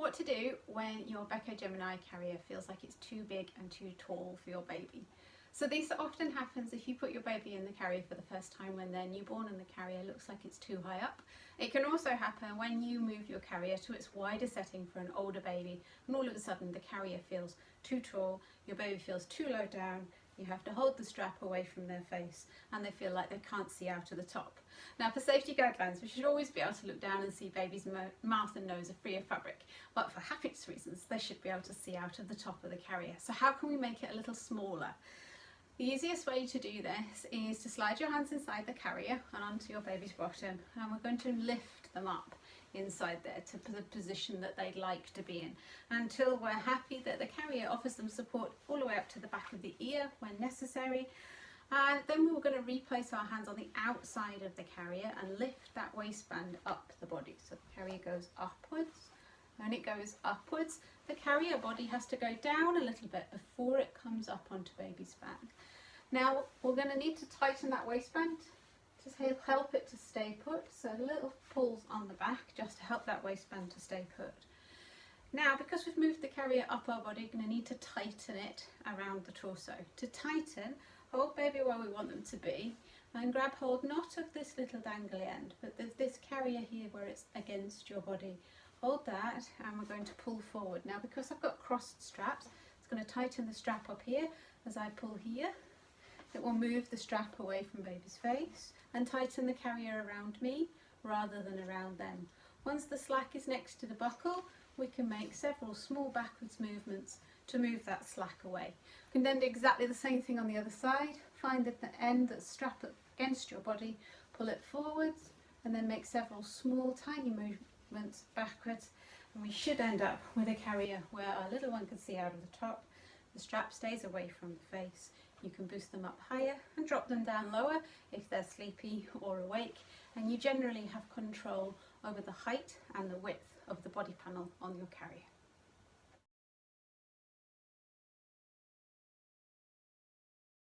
What to do when your Beco Gemini Carrier feels like it's too big and too tall for your baby. So this often happens if you put your baby in the carrier for the first time when they're newborn and the carrier looks like it's too high up. It can also happen when you move your carrier to its wider setting for an older baby and all of a sudden the carrier feels too tall, your baby feels too low down, you have to hold the strap away from their face and they feel like they can't see out of the top. Now for safety guidelines we should always be able to look down and see baby's mouth and nose are free of fabric, but for happiness reasons they should be able to see out of the top of the carrier. So how can we make it a little smaller? The easiest way to do this is to slide your hands inside the carrier and onto your baby's bottom, and we're going to lift them up inside there to the position that they'd like to be in until we're happy that the carrier offers them support all the way up to the back of the ear when necessary. And then we're going to replace our hands on the outside of the carrier and lift that waistband up the body. So the carrier goes upwards. When it goes upwards, the carrier body has to go down a little bit before it comes up onto baby's back. Now we're going to need to tighten that waistband to help it to stay put. So little pulls on the back just to help that waistband to stay put. Now because we've moved the carrier up our body, we're going to need to tighten it around the torso. To tighten, hold baby where we want them to be and grab hold not of this little dangly end but there's this carrier here where it's against your body. Hold that and we're going to pull forward. Now because I've got crossed straps, it's going to tighten the strap up here. As I pull here, it will move the strap away from baby's face and tighten the carrier around me rather than around them. Once the slack is next to the buckle, we can make several small backwards movements to move that slack away. You can then do exactly the same thing on the other side. Find the end that's strapped against your body, pull it forwards and then make several small tiny movements backwards, and we should end up with a carrier where our little one can see out of the top. The strap stays away from the face. You can boost them up higher and drop them down lower if they're sleepy or awake, and you generally have control over the height and the width of the body panel on your carrier.